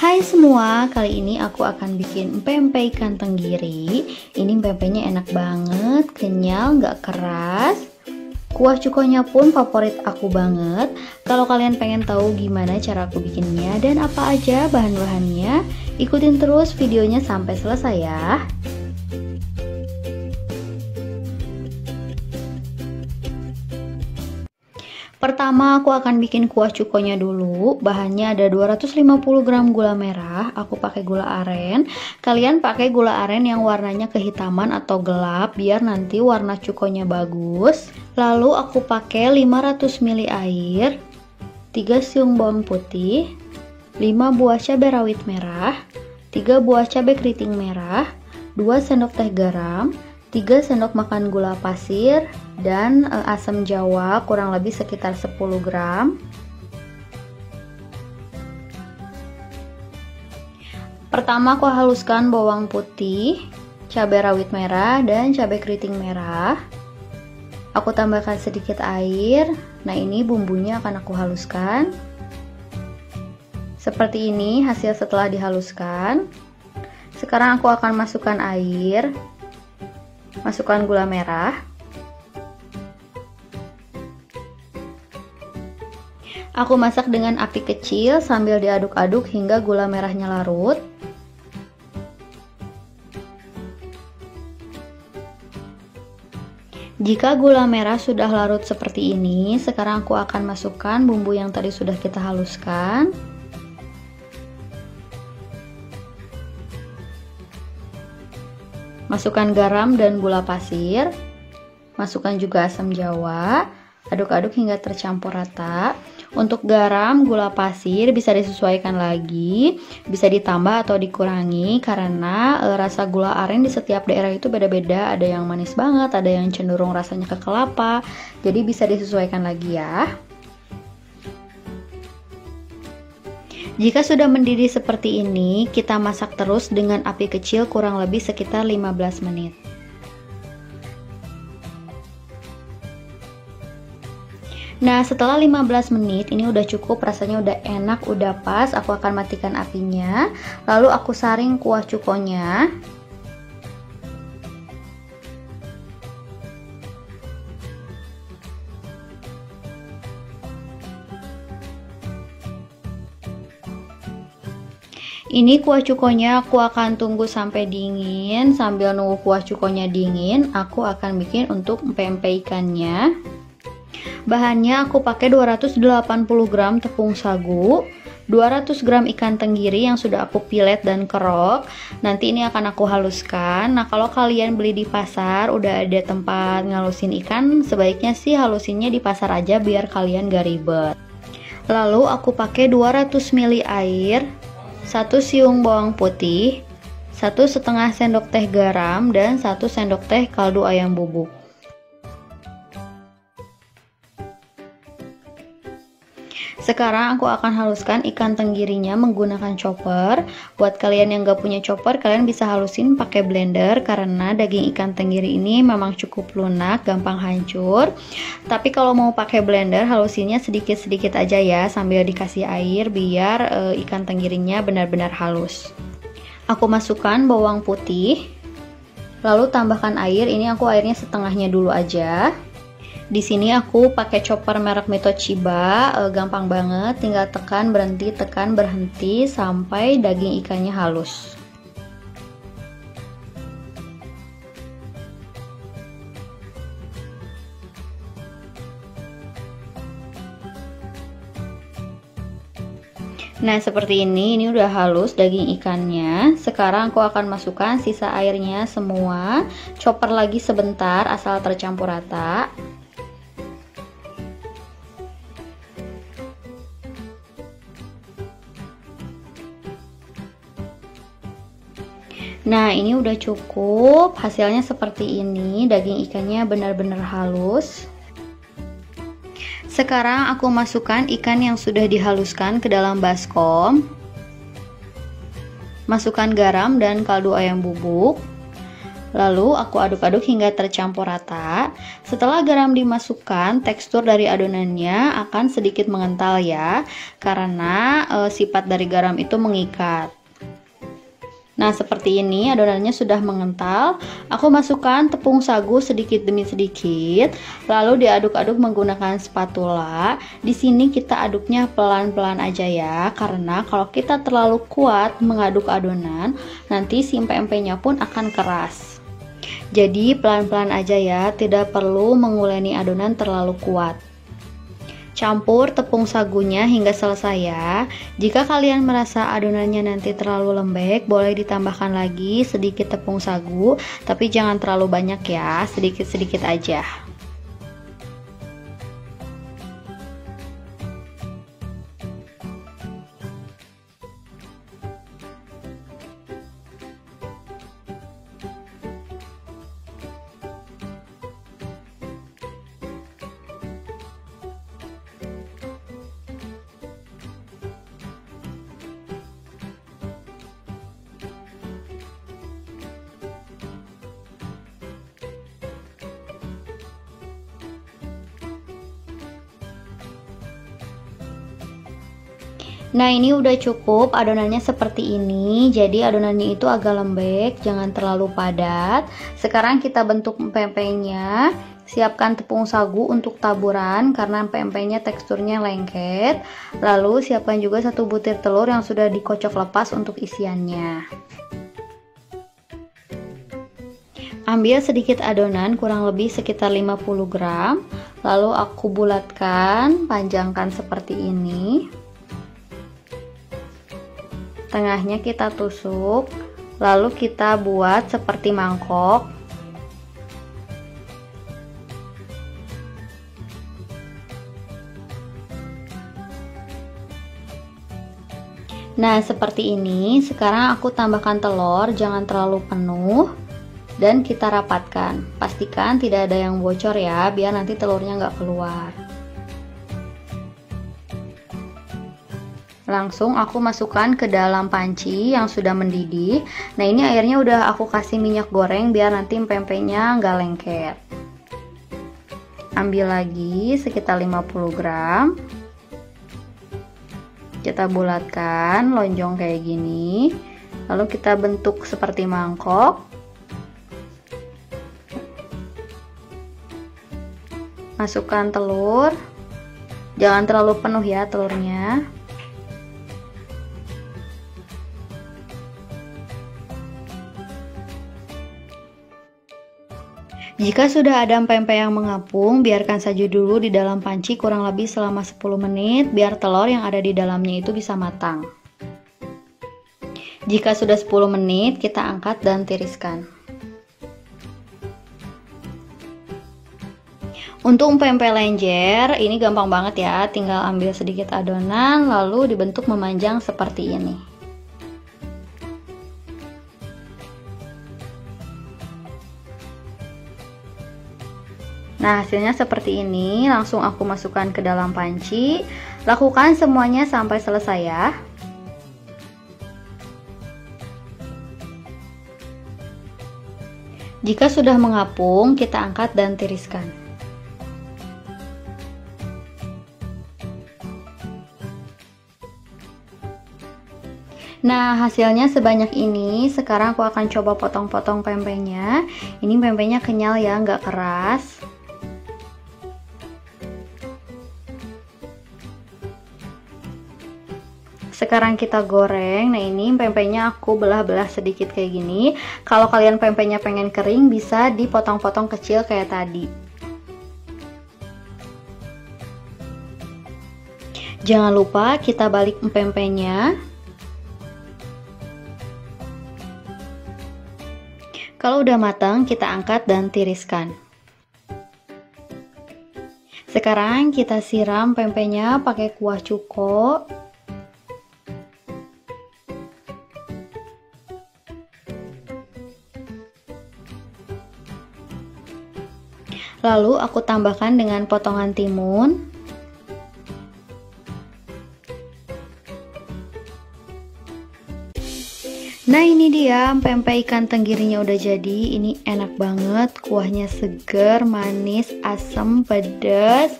Hai semua, kali ini aku akan bikin pempek ikan tenggiri. Ini pempeknya enak banget, kenyal, nggak keras. Kuah cukonya pun favorit aku banget. Kalau kalian pengen tahu gimana cara aku bikinnya dan apa aja bahan-bahannya, ikutin terus videonya sampai selesai ya. Pertama aku akan bikin kuah cukonya dulu. Bahannya ada 250 gram gula merah. Aku pakai gula aren. Kalian pakai gula aren yang warnanya kehitaman atau gelap biar nanti warna cukonya bagus. Lalu aku pakai 500 ml air, 3 siung bawang putih, 5 buah cabai rawit merah, 3 buah cabai keriting merah, 2 sendok teh garam, 3 sendok makan gula pasir, dan asam jawa kurang lebih sekitar 10 gram. Pertama aku haluskan bawang putih, cabai rawit merah, dan cabai keriting merah. Aku tambahkan sedikit air. Nah, ini bumbunya akan aku haluskan. Seperti ini hasil setelah dihaluskan. Sekarang aku akan masukkan air. Masukkan gula merah. Aku masak dengan api kecil sambil diaduk-aduk hingga gula merahnya larut. Jika gula merah sudah larut seperti ini, sekarang aku akan masukkan bumbu yang tadi sudah kita haluskan. Masukkan garam dan gula pasir. Masukkan juga asam jawa. Aduk-aduk hingga tercampur rata. Untuk garam, gula pasir bisa disesuaikan lagi, bisa ditambah atau dikurangi karena rasa gula aren di setiap daerah itu beda-beda. Ada yang manis banget, ada yang cenderung rasanya ke kelapa. Jadi bisa disesuaikan lagi ya. Jika sudah mendidih seperti ini, kita masak terus dengan api kecil kurang lebih sekitar 15 menit. Nah, setelah 15 menit ini udah cukup, rasanya udah enak, udah pas. Aku akan matikan apinya. Lalu aku saring kuah cukonya. Ini kuah cukonya aku akan tunggu sampai dingin. Sambil nunggu kuah cukonya dingin, aku akan bikin untuk pempek ikannya. Bahannya aku pakai 280 gram tepung sagu, 200 gram ikan tenggiri yang sudah aku pilet dan kerok. Nanti ini akan aku haluskan. Nah, kalau kalian beli di pasar udah ada tempat ngalusin ikan, sebaiknya sih halusinnya di pasar aja biar kalian gak ribet. Lalu aku pakai 200 ml air, 1 siung bawang putih, 1,5 sendok teh garam, dan 1 sendok teh kaldu ayam bubuk. Sekarang aku akan haluskan ikan tenggirinya menggunakan chopper. Buat kalian yang gak punya chopper, kalian bisa halusin pakai blender karena daging ikan tenggiri ini memang cukup lunak, gampang hancur. Tapi kalau mau pakai blender, halusinnya sedikit-sedikit aja ya, sambil dikasih air biar ikan tenggirinya benar-benar halus. Aku masukkan bawang putih, lalu tambahkan air. Ini aku airnya setengahnya dulu aja. Di sini aku pakai chopper merek Mitochiba, gampang banget, tinggal tekan berhenti sampai daging ikannya halus. Nah, seperti ini udah halus daging ikannya. Sekarang aku akan masukkan sisa airnya semua, chopper lagi sebentar asal tercampur rata. Nah, ini udah cukup. Hasilnya seperti ini. Daging ikannya benar-benar halus. Sekarang aku masukkan ikan yang sudah dihaluskan ke dalam baskom. Masukkan garam dan kaldu ayam bubuk. Lalu aku aduk-aduk hingga tercampur rata. Setelah garam dimasukkan, tekstur dari adonannya akan sedikit mengental ya, karena sifat dari garam itu mengikat. Nah, seperti ini adonannya sudah mengental. Aku masukkan tepung sagu sedikit demi sedikit, lalu diaduk-aduk menggunakan spatula. Di sini kita aduknya pelan-pelan aja ya, karena kalau kita terlalu kuat mengaduk adonan, nanti si empek-empeknya pun akan keras. Jadi pelan-pelan aja ya, tidak perlu menguleni adonan terlalu kuat. Campur tepung sagunya hingga selesai ya. Jika kalian merasa adonannya nanti terlalu lembek, boleh ditambahkan lagi sedikit tepung sagu, tapi jangan terlalu banyak ya, sedikit-sedikit aja. Nah, ini udah cukup adonannya seperti ini. Jadi adonannya itu agak lembek, jangan terlalu padat. Sekarang kita bentuk empek-empeknya. Siapkan tepung sagu untuk taburan karena empek-empeknya teksturnya lengket. Lalu siapkan juga 1 butir telur yang sudah dikocok lepas untuk isiannya. Ambil sedikit adonan, kurang lebih sekitar 50 gram. Lalu aku bulatkan, panjangkan seperti ini. Tengahnya kita tusuk, lalu kita buat seperti mangkok. Nah, seperti ini. Sekarang aku tambahkan telur, jangan terlalu penuh, dan kita rapatkan. Pastikan tidak ada yang bocor ya, biar nanti telurnya nggak keluar. Langsung aku masukkan ke dalam panci yang sudah mendidih. Nah, ini airnya udah aku kasih minyak goreng biar nanti empek-empeknya nggak lengket. Ambil lagi sekitar 50 gram. Kita bulatkan lonjong kayak gini. Lalu kita bentuk seperti mangkok. Masukkan telur. Jangan terlalu penuh ya telurnya. Jika sudah ada empek-empek yang mengapung, biarkan saja dulu di dalam panci kurang lebih selama 10 menit biar telur yang ada di dalamnya itu bisa matang. Jika sudah 10 menit, kita angkat dan tiriskan. Untuk empek-empek lenjer, ini gampang banget ya, tinggal ambil sedikit adonan lalu dibentuk memanjang seperti ini. Nah, hasilnya seperti ini. Langsung aku masukkan ke dalam panci. Lakukan semuanya sampai selesai ya. Jika sudah mengapung, kita angkat dan tiriskan. Nah, hasilnya sebanyak ini. Sekarang aku akan coba potong-potong pempeknya. Ini pempeknya kenyal ya, nggak keras. Sekarang kita goreng. Nah, ini pempeknya aku belah-belah sedikit kayak gini. Kalau kalian pempeknya pengen kering, bisa dipotong-potong kecil kayak tadi. Jangan lupa kita balik pempeknya. Kalau udah matang, kita angkat dan tiriskan. Sekarang kita siram pempeknya pakai kuah cuko. Lalu aku tambahkan dengan potongan timun. Nah ini dia pempek ikan tenggirinya udah jadi. Ini enak banget, kuahnya seger, manis, asam, pedas.